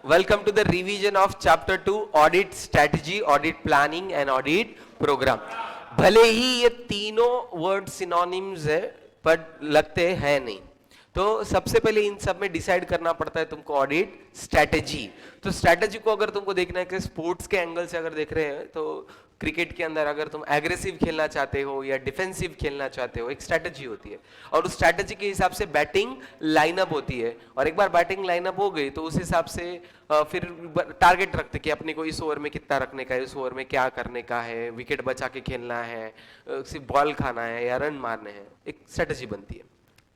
Welcome to the revision of chapter 2 audit strategy, audit planning and audit program. भले ही ये तीनों word synonyms है पर लगते हैं नहीं. तो सबसे पहले इन सब में डिसाइड करना पड़ता है तुमको ऑडिट स्ट्रैटेजी. तो स्ट्रैटेजी को अगर तुमको देखना है कि स्पोर्ट्स के एंगल से अगर देख रहे हैं तो क्रिकेट के अंदर अगर तुम एग्रेसिव खेलना चाहते हो या डिफेंसिव खेलना चाहते हो एक स्ट्रैटेजी होती है और उस स्ट्रैटेजी के हिसाब से बैटिंग लाइनअप होती है और एक बार बैटिंग लाइनअप हो गई तो उस हिसाब से फिर टारगेट रखते कि अपने को इस ओवर में कितना रखने का है, इस ओवर में क्या करने का है, विकेट बचा के खेलना है, सिर्फ बॉल खाना है या रन मारने हैं. एक स्ट्रैटेजी बनती है,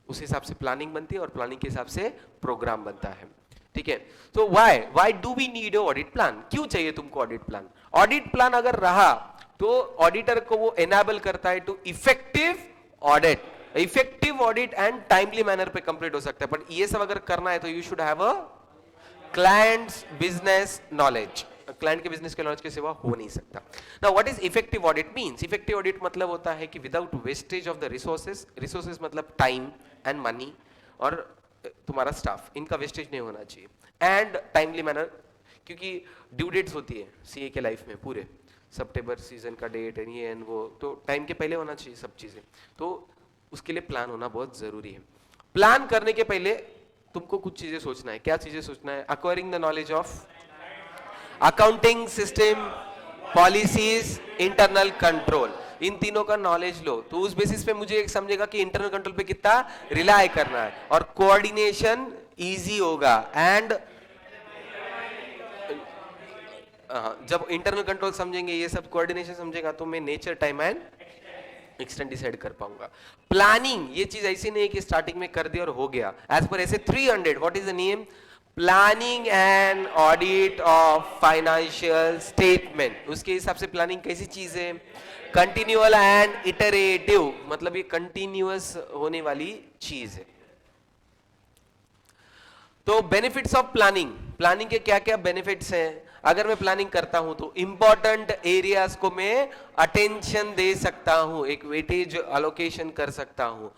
उस हिसाब से प्लानिंग बनती है और प्लानिंग के हिसाब से प्रोग्राम बनता है. ठीक है. तो why do we need audit plan? क्यों चाहिए तुमको ऑडिट प्लान? ऑडिट प्लान अगर रहा तो ऑडिटर को वो एनेबल करता है to effective audit. Effective audit and timely manner पे कंप्लीट हो सकता है. बट ये सब अगर करना है तो you should have a clients business knowledge. Client के बिजनेस के नॉलेज के सिवा हो नहीं सकता. Now what is effective audit means? Effective audit मतलब होता है कि without wastage of the resources. Resources मतलब टाइम एंड मनी और तुम्हारा स्टाफ, इनका वेस्टेज नहीं होना चाहिए. एंड टाइमली मैनर, क्योंकि ड्यू डेट्स होती है सीए के लाइफ में, पूरे सितंबर सीजन का डेट है ये एंड वो, तो टाइम के पहले होना चाहिए सब चीजें. तो उसके लिए प्लान होना बहुत जरूरी है. प्लान करने के पहले तुमको कुछ चीजें सोचना है. क्या चीजें सोचना है? Acquiring the knowledge of accounting system, policies, internal control. इन तीनों का नॉलेज लो तो उस बेसिस पे मुझे एक समझेगा कि इंटरनल कंट्रोल पे कितना रिलाय करना है और कोऑर्डिनेशन इजी होगा. एंड जब इंटरनल कंट्रोल समझेंगे, ये सब कोऑर्डिनेशन समझेगा तो मैं nature, time and extent decide कर पाऊंगा. प्लानिंग ये चीज ऐसी नहीं है कि स्टार्टिंग में कर दिया और हो गया. एज पर ऐसे 300, what is the name? Planning and audit of financial statement. उसके हिसाब से प्लानिंग कैसी चीज है? कंटिन्यूअल एंड इटरेटिव, मतलब ये कंटिन्यूअस होने वाली चीज है. तो बेनिफिट्स ऑफ प्लानिंग. प्लानिंग के क्या क्या बेनिफिट्स हैं? अगर मैं प्लानिंग करता हूं तो इंपॉर्टेंट एरियाज को मैं अटेंशन दे सकता हूं, एक वेटेज अलोकेशन कर सकता हूं.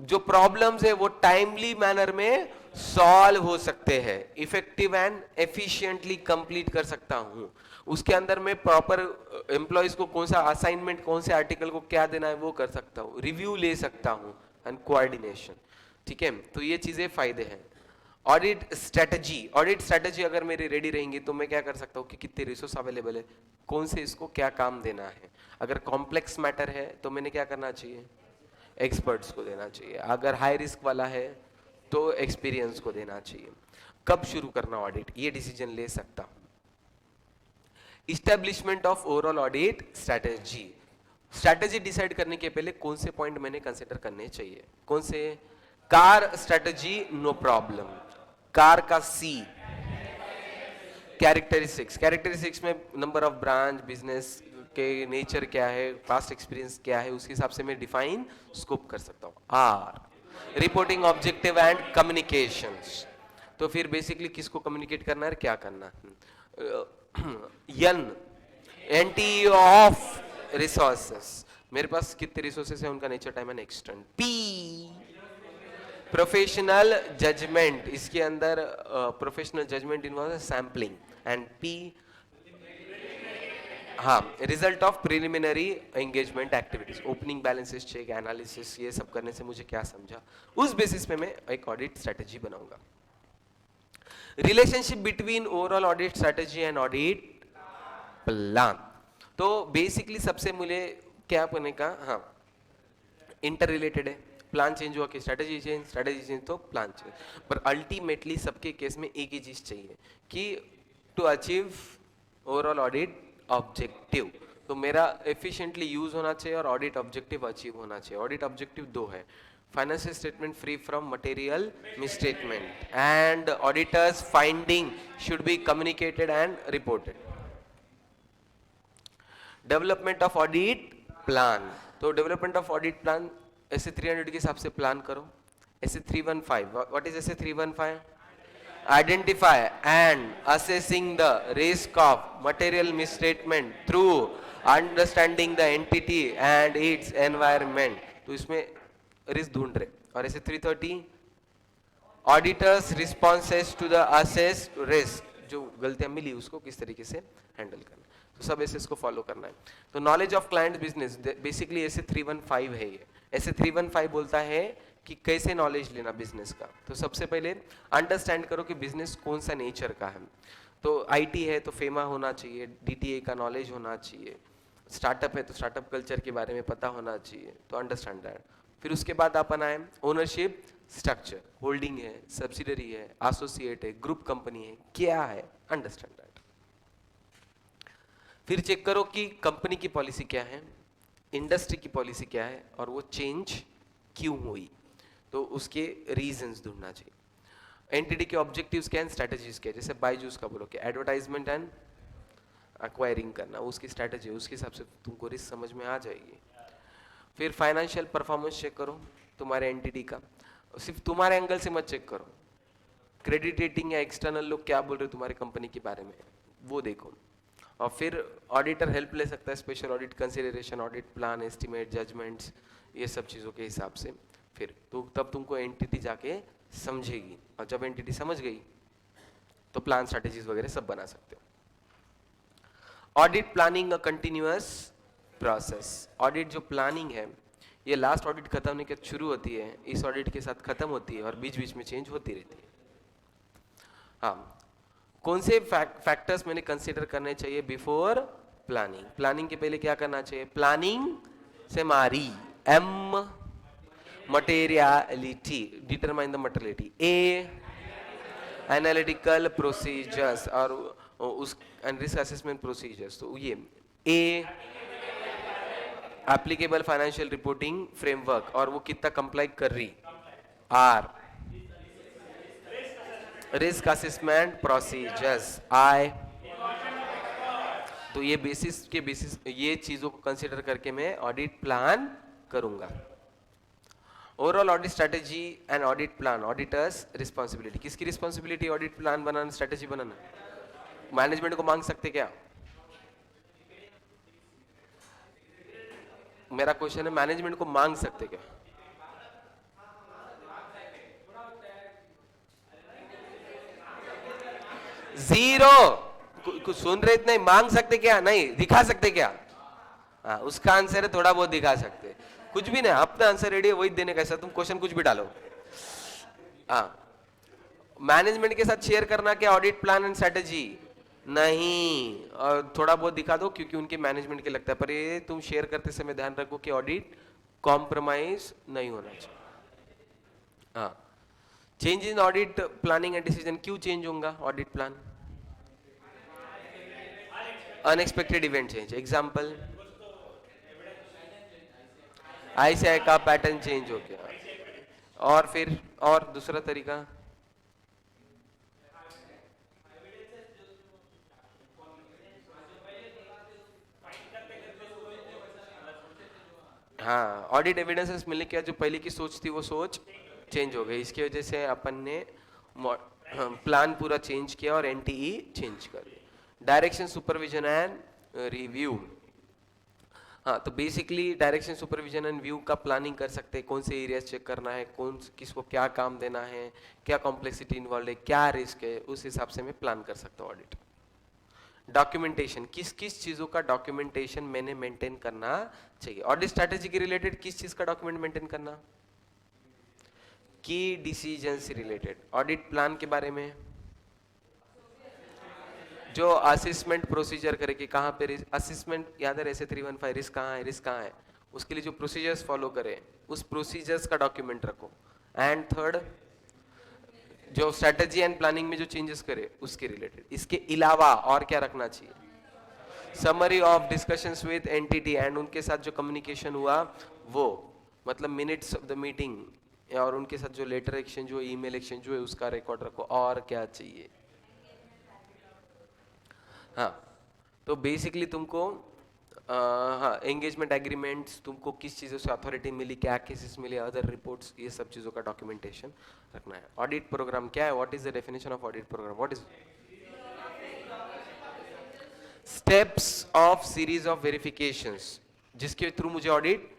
जो प्रॉब्लम्स है वो टाइमली मैनर में सॉल्व हो सकते हैं. इफेक्टिव एंड एफिशिएंटली कंप्लीट कर सकता हूं. उसके अंदर में प्रॉपर एम्प्लॉयज को कौन सा असाइनमेंट, कौन से आर्टिकल को क्या देना है वो कर सकता हूं. रिव्यू ले सकता हूं एंड कोऑर्डिनेशन. ठीक है. तो ये चीजें फायदे हैं. Audit strategy. ऑडिट स्ट्रेटजी अगर मेरी रेडी रहेंगी तो मैं क्या कर सकता हूँ कि कितने रिसोर्स अवेलेबल है, कौन से इसको क्या काम देना है. अगर कॉम्प्लेक्स मैटर है तो मैंने क्या करना चाहिए? एक्सपर्ट्स को देना चाहिए. अगर हाई रिस्क वाला है तो एक्सपीरियंस को देना चाहिए. कब शुरू करना ऑडिट, ये डिसीजन ले सकता हूं. Establishment of overall audit strategy. Strategy decide करने के पहले कौन से पॉइंट मैंने कंसिडर करने चाहिए? कौन से? CAR strategy, no problem. CAR का सी, कैरेक्टरिस्टिक्स. कैरेक्टरिस्टिक्स में नंबर ऑफ ब्रांच, बिजनेस के नेचर क्या है, पास्ट एक्सपीरियंस क्या है, उसके हिसाब से मैं डिफाइन स्कोप कर सकता हूँ. R, reporting objective and communications. तो फिर बेसिकली किसको कम्युनिकेट करना है, क्या करना है. N, anti of resources. मेरे पास कितने रिसोर्सेस है, उनका nature, time and extent. P, professional judgement. इसके अंदर प्रोफेशनल जजमेंट इन्वॉल्व है सैम्पलिंग. एंड पी, हाँ, result of preliminary engagement activities. Opening balances check, analysis, ये सब करने से मुझे क्या समझा, उस बेसिस पे मैं एक ऑडिट स्ट्रेटजी बनाऊंगा. Relationship between overall audit strategy and audit plan. तो बेसिकली सबसे मुझे क्या बने का, हाँ, इंटर रिलेटेड है. प्लान चेंज हुआ कि स्ट्रेटजी चेंज तो प्लान चेंज. पर अल्टीमेटली सबके केस में एक ही चीज चाहिए कि to achieve overall audit objective. तो मेरा एफिशिएंटली यूज होना चाहिए और ऑडिट ऑब्जेक्टिव अचीव होना चाहिए. ऑडिट ऑब्जेक्टिव दो है: financial statement free from material misstatement and auditors finding should be communicated and reported. Development of audit plan. तो डेवलपमेंट ऑफ ऑडिट प्लान ऐसे 300 के हिसाब से प्लान करो. ऐसे 315, what is SA 315? Identify and assessing the risk of material misstatement through understanding the entity and its environment. तो इसमें risk ढूंढ रहे. और SA 330, auditors responses to the assessed risk जो गलतियां मिली उसको किस तरीके से हैंडल करना, तो सब ऐसे इसको फॉलो करना है। तो knowledge of client business basically ऐसे 315 है ये। ऐसे 315 बोलता है कि कैसे नॉलेज लेना बिजनेस का। तो सबसे पहले अंडरस्टैंड करो कि बिजनेस कौन सा नेचर का है। तो आईटी है तो फेमा होना चाहिए, डीटीए का नॉलेज होना चाहिए, स्टार्टअप है तो स्टार्टअप कल्चर के बारे में पता होना चाहिए, तो अंडरस्टैंड दैट। फिर उसके बाद अपन आए ओनरशिप स्ट्रक्चर, होल्डिंग है, सब्सिडरी है, एसोसिएट है, ग्रुप कंपनी है, क्या है, अंडरस्टैंड दैट। फिर चेक करो कि कंपनी की पॉलिसी क्या है, इंडस्ट्री की पॉलिसी क्या है, और वो चेंज क्यों हुई, तो उसके रीजंस ढूंढना चाहिए। एंटिटी के ऑब्जेक्टिव्स क्या हैं, स्ट्रेटजीज क्या है, जैसे बायजूस का बोलो कि एडवर्टाइजमेंट एंड एक्वायरिंग करना, उसकी स्ट्रेटजी, उसके हिसाब से तुमको रिस्क समझ में आ जाएगी। फिर फाइनेंशियल परफॉर्मेंस चेक करो तुम्हारे एंटिटी का, सिर्फ तुम्हारे एंगल से मत चेक करो, क्रेडिट रेटिंग या एक्सटर्नल लोग क्या बोल रहे हो तुम्हारे कंपनी के बारे में, वो देखो। और फिर ऑडिटर हेल्प ले सकता है, special audit consideration, audit plan, estimate, judgements, ये सब चीज़ों के हिसाब से। फिर तो तब तुमको एंटिटी जाके समझेगी, और जब एंटिटी समझ गई तो प्लान, स्ट्रैटेजीज वगैरह सब बना सकते हो। Audit planning a continuous process. Audit जो प्लानिंग है ये लास्ट ऑडिट खत्म होने के बाद शुरू होती है, इस ऑडिट के साथ खत्म होती है और बीच बीच में चेंज होती रहती है। हाँ, कौन से फैक्टर्स मैंने कंसीडर करने चाहिए बिफोर प्लानिंग। प्लानिंग के पहले क्या करना चाहिए, प्लानिंग से मारी, M materiality, determine the materiality, A analytical procedures और उस एंड रिस्क असेसमेंट प्रोसीजर्स, तो ये A applicable financial reporting framework और वो कितना कंप्लाई कर रही, R risk assessment procedures, I. तो ये बेसिस ये चीजों को कंसीडर करके मैं ऑडिट प्लान करूंगा। Overall audit strategy and audit plan, auditors responsibility, किसकी रिस्पॉन्सिबिलिटी, ऑडिट प्लान बनाना, स्ट्रेटेजी बनाना, मैनेजमेंट को मांग सकते क्या, मेरा क्वेश्चन है मैनेजमेंट को मांग सकते क्या, जीरो, कुछ सुन रहे इतना, मांग सकते क्या, नहीं दिखा सकते क्या, हाँ उसका आंसर है थोड़ा बहुत दिखा सकते, कुछ भी नहीं, अपना आंसर रेडी है वही देने का, ऐसा तुम क्वेश्चन कुछ भी डालो। हाँ, मैनेजमेंट के साथ शेयर करना क्या ऑडिट प्लान एंड स्ट्रेटेजी, नहीं, और थोड़ा बहुत दिखा दो क्योंकि उनके मैनेजमेंट के लगता है, पर ये तुम शेयर करते समय ध्यान रखो कि ऑडिट कॉम्प्रोमाइज नहीं होना चाहिए। हाँ, change in audit planning and decision, क्यों चेंज होगा audit plan, unexpected event change, example ICI का पैटर्न चेंज हो गया, और फिर और दूसरा तरीका, हाँ ऑडिट एविडेंसेस मिलने के बाद जो पहले की सोच थी वो सोच चेंज हो गई, इसकी वजह से अपन ने प्लान पूरा चेंज किया और एनटीई चेंज कर दिया। डायरेक्शन सुपरविजन एंड रिव्यू, हाँ तो basically direction supervision and view का प्लानिंग कर सकते हैं, कौन से एरियाज चेक करना है, कौन किसको क्या काम देना है, क्या कॉम्प्लेक्सिटी इन्वॉल्व है, क्या रिस्क है, उस हिसाब से मैं प्लान कर सकता हूँ ऑडिट। डॉक्यूमेंटेशन, किस किस चीजों का डॉक्यूमेंटेशन मैंने मेंटेन करना चाहिए, ऑडिट स्ट्रैटेजी के रिलेटेड किस चीज का डॉक्यूमेंट मेंटेन करना, की डिसीजन से रिलेटेड, ऑडिट प्लान के बारे में जो असेसमेंट प्रोसीजर करे कि कहाँ पे असेसमेंट, याद है ऐसे 315 रिस्क कहाँ है, उसके लिए जो प्रोसीजर्स फॉलो करे उस प्रोसीजर्स का डॉक्यूमेंट रखो। एंड थर्ड, जो स्ट्रेटजी एंड प्लानिंग में जो चेंजेस करे उसके रिलेटेड। इसके अलावा और क्या रखना चाहिए, summary of discussions with entity and उनके साथ जो कम्युनिकेशन हुआ वो, मतलब मिनट्स ऑफ द मीटिंग और उनके साथ जो लेटर एक्सचेंज हुआ, ईमेल एक्सचेंज हुआ, उसका रिकॉर्ड रखो। और क्या चाहिए, हाँ तो बेसिकली तुमको हाँ एंगेजमेंट एग्रीमेंट्स, तुमको किस चीज़ों से अथॉरिटी मिली, क्या केसेस मिले, अदर रिपोर्ट्स, ये सब चीज़ों का डॉक्यूमेंटेशन रखना है। ऑडिट प्रोग्राम क्या है, what is the definition of audit programme, what is steps of series of verifications, जिसके थ्रू मुझे ऑडिट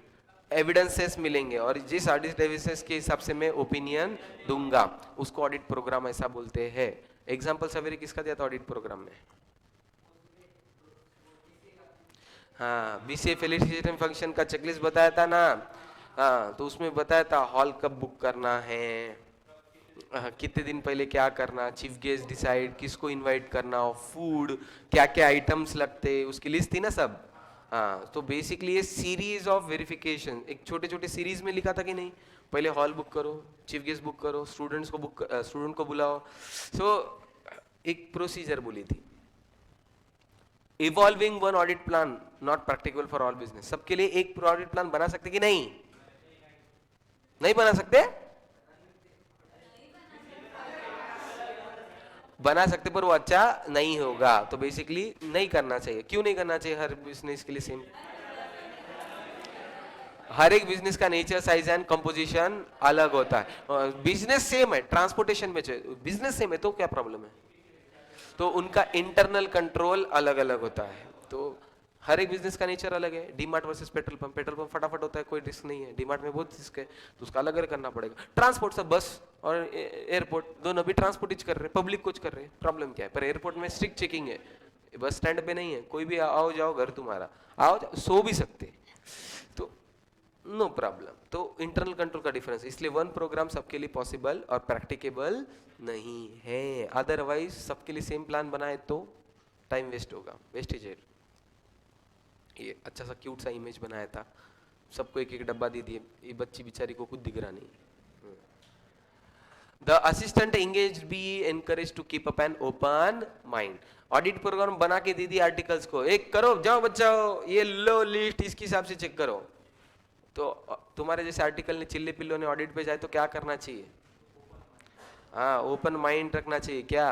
एविडेंसेस मिलेंगे और जिस ऑडिट एविडेंसेस के हिसाब से मैं ओपिनियन दूंगा उसको ऑडिट प्रोग्राम ऐसा बोलते हैं। एग्जाम्पल सवेरे किसका दिया था ऑडिट प्रोग्राम में? हाँ, बीसीए फेलिसिटेशन फंक्शन का चेकलिस्ट बताया था ना। हाँ, तो उसमें बताया था हॉल कब बुक करना है, कितने दिन पहले क्या करना, चीफ गेस्ट डिसाइड, किसको इनवाइट करना, फूड क्या क्या आइटम्स लगते, उसकी लिस्ट थी ना सब। हाँ, तो बेसिकली ये सीरीज ऑफ वेरिफिकेशन एक छोटे छोटे सीरीज में लिखा था कि नहीं, पहले हॉल बुक करो, चीफ गेस्ट बुक करो, स्टूडेंट को बुलाओ। सो एक प्रोसीजर बोली थी। Evolving one audit plan not practical for all business. सबके लिए एक ऑडिट प्लान बना सकते कि नहीं? नहीं बना सकते? बना सकते पर वो अच्छा नहीं होगा, तो बेसिकली नहीं करना चाहिए। क्यों नहीं करना चाहिए? हर बिजनेस के लिए सेम, हर एक बिजनेस का नेचर, साइज एंड कंपोजिशन अलग होता है। बिजनेस सेम है, ट्रांसपोर्टेशन में बिजनेस सेम है तो क्या प्रॉब्लम है? तो उनका इंटरनल कंट्रोल अलग अलग होता है। तो हर एक बिजनेस का नेचर अलग है। डीमार्ट वर्सेस पेट्रोल पंप फटाफट होता है, कोई रिस्क नहीं है। डीमार्ट में बहुत रिस्क है, तो उसका अलग अलग करना पड़ेगा। ट्रांसपोर्ट सब बस और एयरपोर्ट दोनों भी ट्रांसपोर्ट ही कर रहे हैं, पब्लिक कुछ कर रहे हैं, प्रॉब्लम क्या है? पर एयरपोर्ट में स्ट्रिक्ट चेकिंग है, बस स्टैंड पे नहीं है, कोई भी आओ जाओ घर तुम्हारा, आओ जाओ, सो भी सकते, तो नो प्रॉब्लम। तो इंटरनल कंट्रोल का डिफरेंस, इसलिए वन प्रोग्राम सबके लिए पॉसिबल और प्रैक्टिकेबल नहीं है। अदरवाइज सबके लिए सेम प्लान बनाए तो टाइम वेस्ट होगा, वेस्टेज है। ये अच्छा सा क्यूट सा इमेज बनाया था, सबको एक एक डब्बा दे दिए, ये बच्ची बेचारी को कुछ दिख रहा नहीं। The assistant engaged be encouraged to keep up an open mind. Audit programme बना के दे दी आर्टिकल्स को, एक करो जाओ बच्चाओ, ये लो लिस्ट इसके हिसाब से चेक करो। तो तुम्हारे जैसे आर्टिकल ने चिल्ले पिल्लो ने ऑडिट पे जाए तो क्या करना चाहिए? हाँ, ओपन माइंड रखना चाहिए। क्या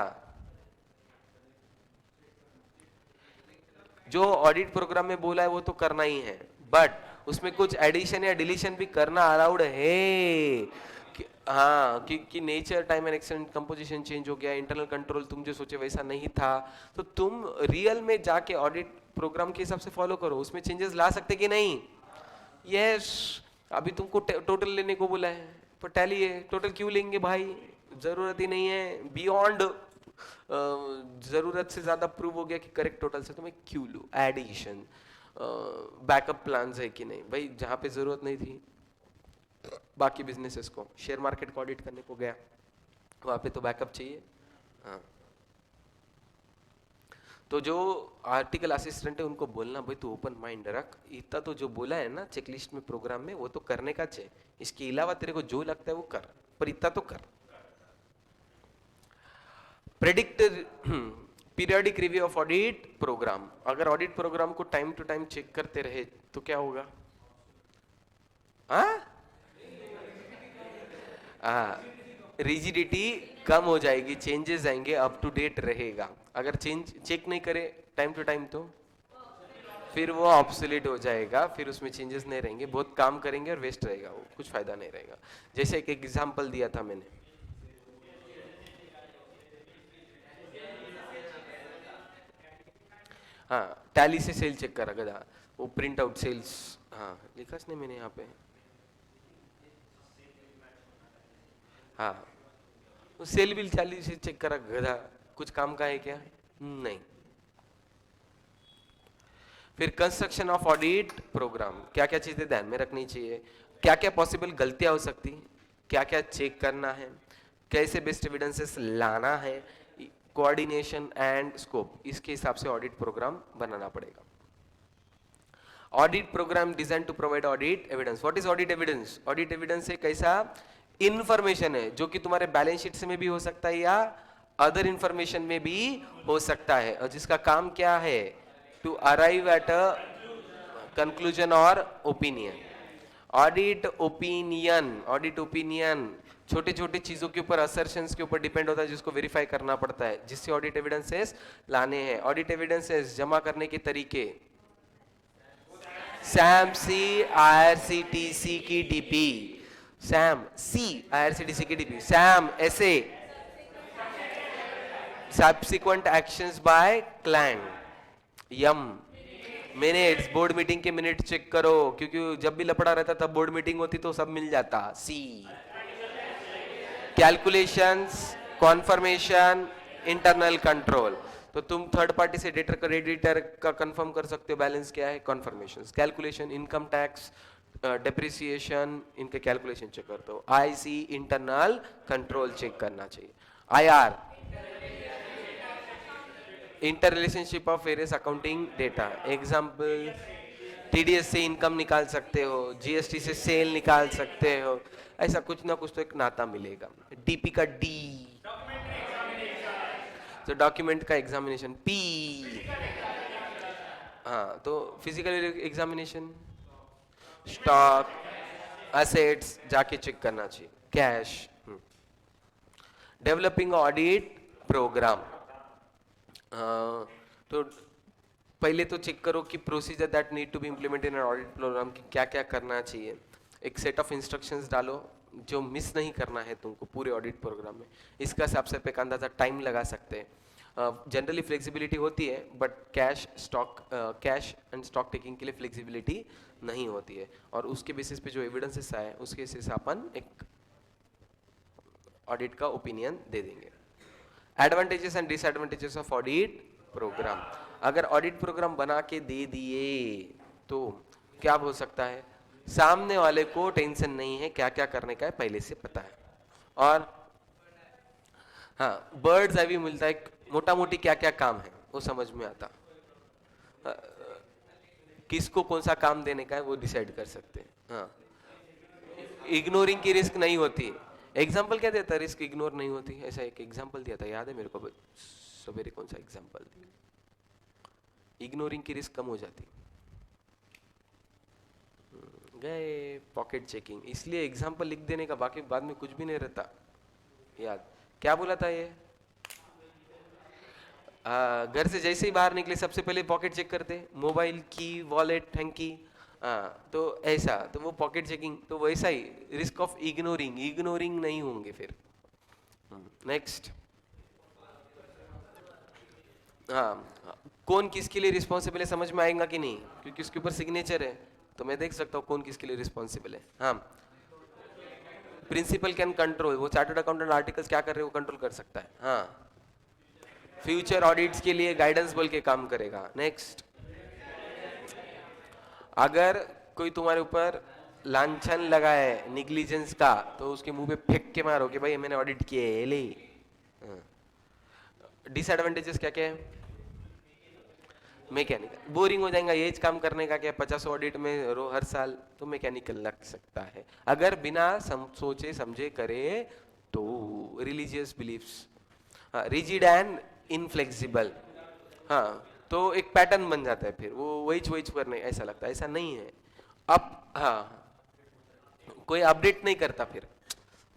जो ऑडिट प्रोग्राम में बोला है वो तो करना ही है, बट उसमें कुछ एडिशन या डिलीशन भी करना अलाउड है। हाँ, कि nature, time and extent, composition change हो गया, इंटरनल कंट्रोल तुम जो सोचे वैसा नहीं था, तो तुम रियल में जाके ऑडिट प्रोग्राम के हिसाब से फॉलो करो, उसमें चेंजेस ला सकते कि नहीं? यस, अभी तुमको टोटल लेने को बोला है, पर टैली है, टोटल क्यों लेंगे भाई? जरूरत ही नहीं है। बियॉन्ड जरूरत से ज्यादा प्रूव हो गया कि करेक्ट टोटल से, तो मैं क्यों लूं? एडिशन, बैकअप प्लान है कि नहीं भाई? जहां पे जरूरत नहीं थी, बाकी बिजनेसेस को, शेयर मार्केट को ऑडिट करने को गया, वहां पे तो बैकअप चाहिए। हाँ, तो जो आर्टिकल असिस्टेंट है उनको बोलना भाई तू ओपन माइंड रख, इतना तो जो बोला है ना चेकलिस्ट में प्रोग्राम में वो तो करने का चाहिए, इसके अलावा तेरे को जो लगता है वो कर, पर इतना तो कर। Predict periodic review of audit programme. अगर ऑडिट प्रोग्राम को टाइम टू टाइम चेक करते रहे तो क्या होगा? रिजिडिटी कम हो जाएगी, चेंजेस आएंगे, अप टू डेट रहेगा। अगर चेक नहीं करे टाइम टू टाइम तो फिर वो ऑब्सोलीट हो जाएगा, फिर उसमें चेंजेस नहीं रहेंगे, बहुत काम करेंगे और वेस्ट रहेगा, वो कुछ फायदा नहीं रहेगा। जैसे एक एग्जांपल दिया था मैंने, हाँ, टैली से सेल चेक करा गया, वो प्रिंट आउट सेल्स, हाँ लिखा नहीं मैंने यहाँ पे, हाँ, वो सेल बिल टैली से चेक करा गधा, कुछ काम का है क्या? नहीं। फिर कंस्ट्रक्शन ऑफ ऑडिट प्रोग्राम, क्या क्या चीजें ध्यान में रखनी चाहिए, क्या क्या पॉसिबल गलतियां हो सकती, क्या क्या चेक करना है, कैसे बेस्ट एविडेंसेस लाना है, कोऑर्डिनेशन एंड स्कोप, इसके हिसाब से ऑडिट प्रोग्राम बनाना पड़ेगा। Audit programme design to provide audit evidence. What is audit evidence? Audit evidence एक ऐसा इंफॉर्मेशन है जो कि तुम्हारे बैलेंस शीट से में भी हो सकता है या अदर इंफॉर्मेशन में भी हो सकता है, और जिसका काम क्या है? To arrive at a conclusion और ओपिनियन। ऑडिट ओपिनियन छोटे छोटे चीजों के ऊपर, असर्शंस के ऊपर डिपेंड होता है, जिसको वेरीफाई करना पड़ता है, जिससे ऑडिट एविडेंसेस लाने हैं। ऑडिट एविडेंसेस जमा करने के तरीके, सैम सी IRCTC की डीपी, सैम सी IRCTC की डीपी, सैम ऐसे subsequent actions by client, M minutes, board meeting के मिनट चेक करो, क्योंकि जब भी लपड़ा रहता तब बोर्ड मीटिंग होती तो सब मिल जाता। C calculations, confirmation, internal control. तो तुम थर्ड पार्टी से डेटर क्रेडिटर का कंफर्म कर सकते हो बैलेंस क्या है, confirmation. Calculation, income tax, depreciation, इनके कैलकुलेशन चेक करते हो। आईसी, इंटरनल कंट्रोल चेक करना चाहिए। IR, inter relationship of various accounting data. Example, TDS से इनकम निकाल सकते हो, जीएसटी से सेल निकाल सकते हो, ऐसा कुछ ना कुछ तो एक नाता मिलेगा। डीपी का डी, तो डॉक्यूमेंट का एग्जामिनेशन। पी, हाँ तो फिजिकल एग्जामिनेशन, स्टॉक, असेट्स जाके चेक करना चाहिए। Cash, developing audit programme. तो पहले तो चेक करो कि procedure that need to be implemented in audit programme की क्या क्या करना चाहिए। एक सेट ऑफ इंस्ट्रक्शंस डालो जो मिस नहीं करना है तुमको पूरे ऑडिट प्रोग्राम में। इसका सबसे पे अंदाजा टाइम लगा सकते हैं। जनरली फ्लेक्सिबिलिटी होती है but cash and stock taking के लिए फ्लेक्सिबिलिटी नहीं होती है, और उसके बेसिस पे जो एविडेंसेस आए उसके बेसिस से अपन एक ऑडिट का ओपिनियन दे देंगे। Advantages and disadvantages of audit programme. अगर ऑडिट प्रोग्राम बना के दे दिए तो क्या हो सकता है, सामने वाले को टेंशन नहीं है, क्या क्या करने का है पहले से पता है। और हाँ, बर्ड्स आई व्यू मिलता है, मोटा मोटी क्या क्या काम है वो समझ में आता, किसको कौन सा काम देने का है वो डिसाइड कर सकते हैं। हाँ, इग्नोरिंग की रिस्क नहीं होती। एग्जाम्पल क्या देता है, रिस्क इग्नोर नहीं होती, ऐसा एक एग्जाम्पल दिया था, याद है मेरे को सवेरे, कौन सा एग्जाम्पल दिया, इग्नोरिंग की रिस्क कम हो जाती। गए पॉकेट चेकिंग, इसलिए एग्जाम्पल लिख देने का, बाकी बाद में कुछ भी नहीं रहता याद। क्या बोला था ये, घर से जैसे ही बाहर निकले सबसे पहले पॉकेट चेक करते, मोबाइल की, वॉलेट, हैंकी। तो ऐसा, तो वो पॉकेट चेकिंग तो वैसा ही, रिस्क ऑफ इग्नोरिंग नहीं होंगे फिर। नेक्स्ट, हाँ, कौन किसके लिए रिस्पॉन्सिबल है समझ में आएगा कि नहीं, क्योंकि उसके ऊपर सिग्नेचर है तो मैं देख सकता हूँ कौन किसके लिए रिस्पॉन्सिबल है। हाँ, प्रिंसिपल कैन कंट्रोल, वो चार्टर्ड अकाउंटेंट आर्टिकल्स क्या कर रहे हैं वो कंट्रोल कर सकता है। हाँ, फ्यूचर ऑडिट्स के लिए गाइडेंस बोल के काम करेगा। नेक्स्ट, अगर कोई तुम्हारे ऊपर लांछन लगाए निग्लिजेंस का तो उसके मुंह पे फेंक के मारो कि भाई मैंने ऑडिट किए है ले। डिसएडवांटेजेस क्या क्या है, मैकेनिकल, बोरिंग हो जाएगा ये काम करने का, क्या 50 ऑडिट में रो हर साल, तो मैकेनिकल लग सकता है अगर बिना सोचे समझे करे तो। Religious beliefs, rigid and inflexible, हाँ तो एक पैटर्न बन जाता है फिर वो वही करने ऐसा लगता है, ऐसा नहीं है। अब हाँ, कोई अपडेट नहीं करता, फिर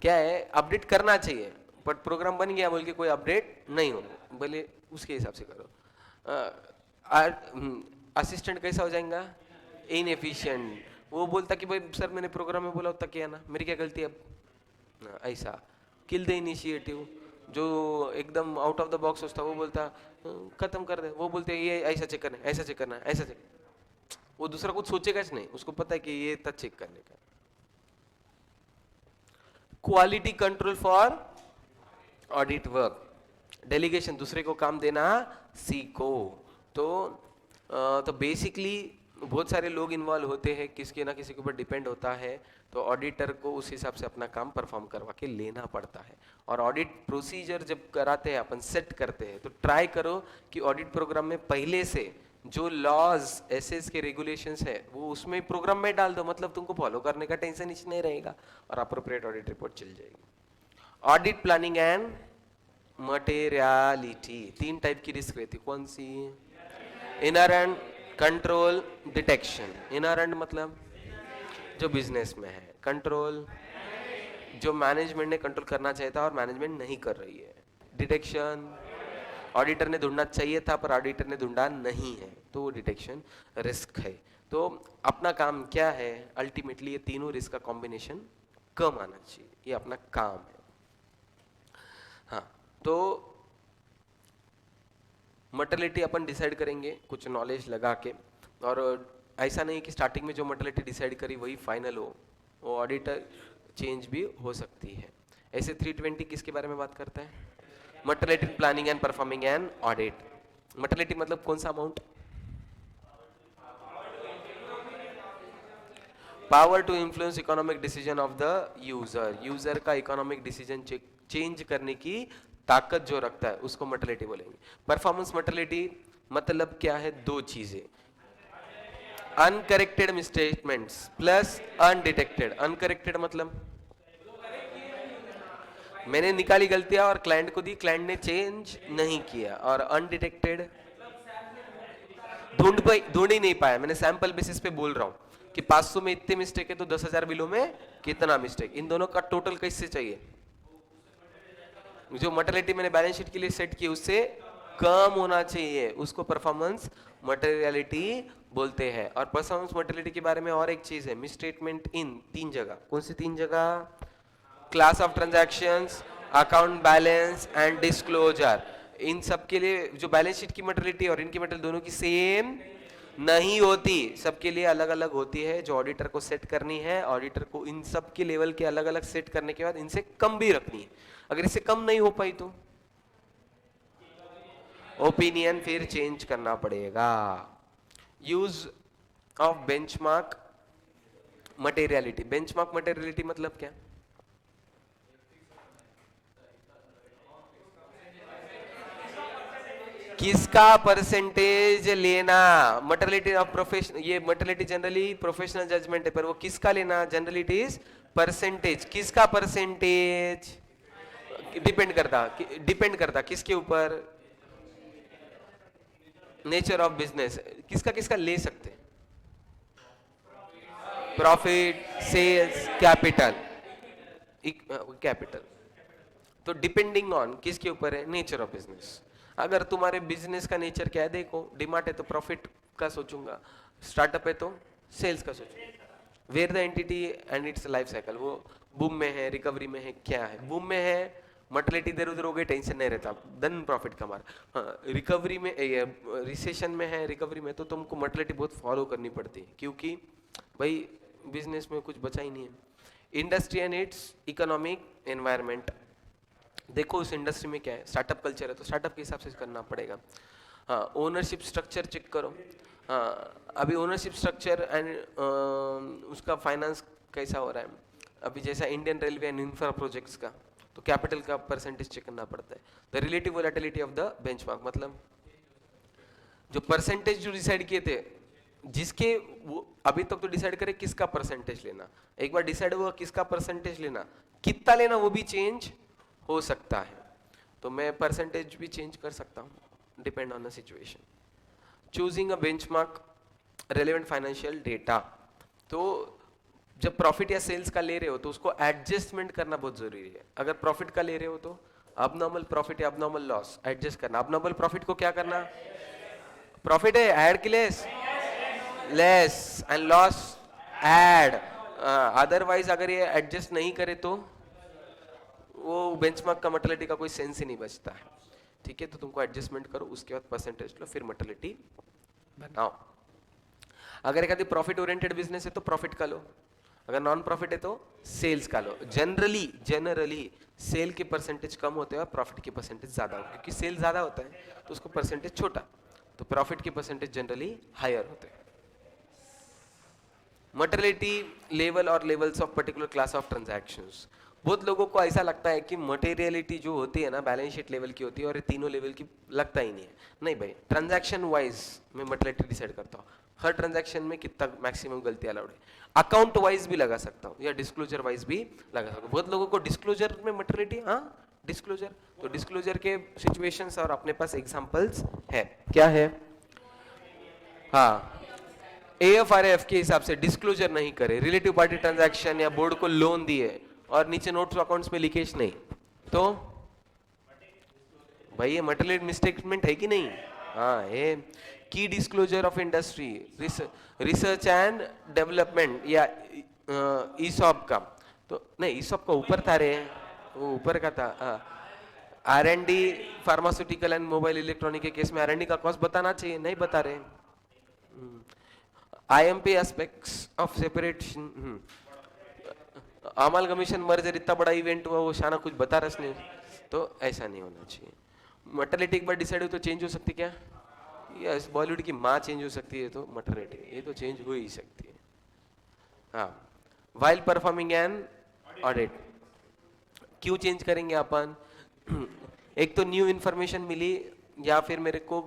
क्या है अपडेट करना चाहिए बट प्रोग्राम बन गया बोल के कोई अपडेट नहीं हो, बोले उसके हिसाब से करो। असिस्टेंट कैसा हो जाएगा, इनएफिशिएंट, वो बोलता कि भाई सर मैंने प्रोग्राम में बोला होता किया ना, मेरी क्या गलती अब, ऐसा। किल द इनिशिएटिव, जो एकदम आउट ऑफ द बॉक्स होता वो बोलता खत्म कर दे, वो बोलते ये ऐसा चेक करना है, ऐसा चेक करना है, ऐसा चेक, वो दूसरा कुछ सोचेगा नहीं, उसको पता है कि ये तक चेक करने का। Quality control for audit work, delegation, दूसरे को काम देना सीखो। तो बेसिकली बहुत सारे लोग इन्वॉल्व होते हैं, किसी ना किसी के ऊपर डिपेंड होता है, तो ऑडिटर को उस हिसाब से अपना काम परफॉर्म करवा के लेना पड़ता है। और ऑडिट प्रोसीजर जब कराते हैं अपन सेट करते हैं तो ट्राई करो कि ऑडिट प्रोग्राम में पहले से जो लॉज एसएस के रेगुलेशंस है वो उसमें प्रोग्राम में डाल दो, मतलब तुमको फॉलो करने का टेंशन ही नहीं रहेगा और अप्रोप्रिएट ऑडिट रिपोर्ट चल जाएगी। Audit planning and materiality, 3 type की रिस्क रहती, कौन सी, इनहेरेंट, कंट्रोल, डिटेक्शन। इनहेरेंट मतलब जो बिजनेस में है, कंट्रोल जो मैनेजमेंट ने कंट्रोल करना चाहिए था और मैनेजमेंट नहीं कर रही है, डिटेक्शन ऑडिटर ने ढूंढना चाहिए था पर ऑडिटर ने ढूंढा नहीं है, तो वो डिटेक्शन रिस्क है। तो अपना काम क्या है, अल्टीमेटली ये तीनों रिस्क का कॉम्बिनेशन कम आना चाहिए, ये अपना काम है। हाँ, तो मटेरियलिटी अपन डिसाइड करेंगे कुछ नॉलेज लगा के, और ऐसा नहीं कि स्टार्टिंग में जो मटेरियलिटी डिसाइड करी वही फाइनल हो, वो ऑडिटर चेंज भी हो सकती है। ऐसे 320 किसके बारे में बात करता है, materiality planning and performing an audit. Materiality मतलब कौन सा amount? Power to influence economic decision of the user. User का इकोनॉमिक डिसीजन चेंज करने की ताकत जो रखता है उसको मटेरियलिटी बोलेंगे. परफॉर्मेंस मटेरियलिटी मतलब क्या है? दो चीजें, uncorrected misstatements plus undetected. Uncorrected मतलब मैंने निकाली गलतियां और क्लाइंट को दी, क्लाइंट ने चेंज नहीं किया. और अनडिटेक्टेड ढूंढ ही नहीं पाया, मैंने सैंपल बेसिस पे बोल रहा हूं कि 500 में इतने मिस्टेक है तो 10,000 बिलों में कितना मिस्टेक. इन दोनों का टोटल कैसे चाहिए? जो मटेरियलिटी मैंने बैलेंस शीट के लिए सेट की उससे कम होना चाहिए, उसको परफॉर्मेंस मटेरियलिटी बोलते हैं. और परफॉर्मेंस मटेरियलिटी के बारे में और एक चीज है, मिसस्टेटमेंट इन 3 जगह. कौन सी 3 जगह? Class of transactions, account balance and disclosure. इन सब के लिए जो बैलेंस शीट की मटेरियलिटी और इनकी मटेरियल दोनों की सेम नहीं होती, सबके लिए अलग अलग होती है. जो ऑडिटर को सेट करनी है, ऑडिटर को इन सब के लेवल के अलग अलग सेट करने के बाद इनसे कम भी रखनी है. अगर इससे कम नहीं हो पाई तो ओपिनियन फिर चेंज करना पड़ेगा. Use of benchmark materiality. Benchmark materiality मतलब क्या? किसका परसेंटेज लेना? मटेरियलिटी ऑफ प्रोफेशन, ये मटेरियलिटी जनरली प्रोफेशनल जजमेंट है, पर वो किसका लेना? Generally it is percentage. किसका परसेंटेज? डिपेंड करता किसके ऊपर? Nature of business. किसका किसका ले सकते? Profit, sales, capital. कैपिटल तो डिपेंडिंग ऑन किसके ऊपर है? Nature of business. अगर तुम्हारे बिजनेस का नेचर क्या है, देखो डिमार्ट है तो प्रॉफिट का सोचूंगा, स्टार्टअप है तो सेल्स का सोचूंगा. Where the entity and its life cycle, वो बूम में है, रिकवरी में है, क्या है? बूम में है, मटेरियलिटी इधर उधर हो गई, टेंशन नहीं रहता, देन प्रॉफिट कमा रहा. हाँ, रिकवरी में, रिसेशन में है, रिकवरी में, तो तुमको मटेरियलिटी बहुत फॉलो करनी पड़ती है, क्योंकि भाई बिजनेस में कुछ बचा ही नहीं है. Industry and it's economic environment. देखो उस इंडस्ट्री में क्या है, स्टार्टअप कल्चर है तो स्टार्टअप के हिसाब से करना पड़ेगा. हाँ, ओनरशिप स्ट्रक्चर चेक करो. हाँ, अभी ओनरशिप स्ट्रक्चर एंड उसका फाइनेंस कैसा हो रहा है. अभी जैसा Indian railway and infra projects का, तो कैपिटल का परसेंटेज चेक करना पड़ता है. The relative volatility of the benchmark मतलब जो परसेंटेज जो डिसाइड किए थे, जिसके वो अभी तक तो डिसाइड करे किसका परसेंटेज लेना. एक बार डिसाइड हुआ किसका परसेंटेज लेना, कितना लेना वो भी चेंज हो सकता है. तो मैं परसेंटेज भी चेंज कर सकता हूँ, depend on the situation. Choosing a benchmark relevant financial data. तो जब प्रॉफिट या सेल्स का ले रहे हो तो उसको एडजस्टमेंट करना बहुत जरूरी है. अगर प्रॉफिट का ले रहे हो तो अबनॉर्मल प्रॉफिट या अबनॉर्मल लॉस एडजस्ट करना. अबनॉर्मल प्रॉफिट को क्या करना? प्रॉफिट है ऐड की less and loss add. Otherwise अगर ये एडजस्ट नहीं करे तो वो बेंचमार्क का मटेरियलिटी का कोई सेंस ही नहीं बचता है. ठीक है, तो तुमको एडजस्टमेंट करो, उसके बाद परसेंटेज लो, फिर मटेरियलिटी बनाओ. अगर एक आदि प्रॉफिट ओरिएंटेड बिजनेस है तो प्रॉफिट का लो, अगर नॉन प्रॉफिट है तो सेल्स का लो. जनरली सेल के परसेंटेज कम होते हैं और प्रॉफिट के परसेंटेज ज्यादा होते हैं, क्योंकि सेल ज्यादा होता है तो उसको परसेंटेज छोटा, तो प्रॉफिट के परसेंटेज जनरली हायर होते हैं. मटेरियलिटी लेवल और levels of particular class of transactions. बहुत लोगों को ऐसा लगता है कि मटेरियलिटी जो होती है ना बैलेंस शीट लेवल की होती है और ये तीनों लेवल की लगता ही नहीं है. नहीं भाई, ट्रांजैक्शन वाइज मैं मटेरियलिटी डिसाइड करता हूँ, हर ट्रांजैक्शन में कितना मैक्सिमम गलती अलाउड है. अकाउंट वाइज भी लगा सकता हूँ या डिस्क्लोजर वाइज भी लगा सकता हूँ. बहुत लोगों को डिस्क्लोजर में मटेरियलिटी, हाँ डिस्क्लोजर, तो डिस्क्लोजर के सिचुएशंस और अपने पास एग्जांपल्स है. क्या है? हाँ, AFRF के हिसाब से डिस्क्लोजर नहीं करे, रिलेटिव पार्टी ट्रांजैक्शन या बोर्ड को लोन दिए और नीचे नोट्स अकाउंट्स में लीकेज नहीं, तो भाई ये मटेरियल मिसस्टेटमेंट है कि नहीं? हाँ, ये की disclosure of industry, research and development या ईसॉप का, तो नहीं ईसॉप का ऊपर था रे, वो ऊपर का था. R&D pharmaceutical and mobile electronic के केस में R&D का कॉस्ट बताना चाहिए, नहीं बता रहे. IMP aspects of separation, amalgamation merger इतना बड़ा इवेंट हुआ, वो शाना कुछ बता रहा नहीं. तो ऐसा नहीं होना चाहिए। मटर्निटी एक बार डिसाइड हो तो चेंज हो सकती क्या? यस, बॉलीवुड की माँ चेंज हो सकती है तो मटर्निटी ये तो चेंज हो ही सकती है। हाँ, वाइल परफॉर्मिंग एन ऑडिट क्यों चेंज करेंगे अपन? एक तो न्यू इन्फॉर्मेशन मिली, या फिर मेरे को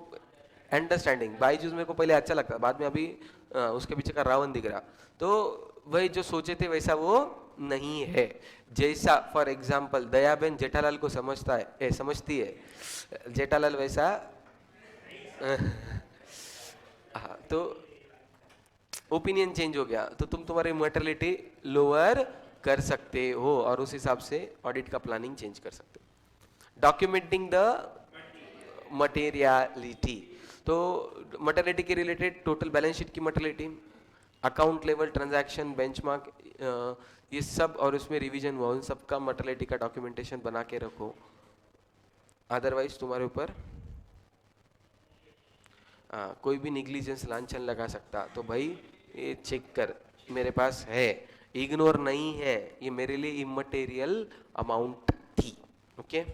अंडरस्टैंडिंग। बाईजूस मेरे को पहले अच्छा लगता, बाद में अभी उसके पीछे का रावण दिख रहा, तो वही जो सोचे थे वैसा वो नहीं है। जैसा फॉर एग्जाम्पल दयाबेन जेठालाल को समझती है, जेठालाल वैसा हाँ, तो ओपिनियन चेंज हो गया, तो तुम तुम्हारी मोर्टेलिटी लोअर कर सकते हो और उस हिसाब से ऑडिट का प्लानिंग चेंज कर सकते हो। डॉक्यूमेंटिंग द मटेरियलिटी, तो मटेरियलिटी के रिलेटेड टोटल बैलेंस शीट की materiality, account level transaction benchmark, ये सब, और उसमें रिवीजन हुआ, उन सब का मटेरियलिटी का डॉक्यूमेंटेशन बना के रखो। अदरवाइज तुम्हारे ऊपर कोई भी निग्लिजेंस लांछन लगा सकता, तो भाई ये चेक कर मेरे पास है, इग्नोर नहीं है, ये मेरे लिए इमटेरियल अमाउंट थी। ओके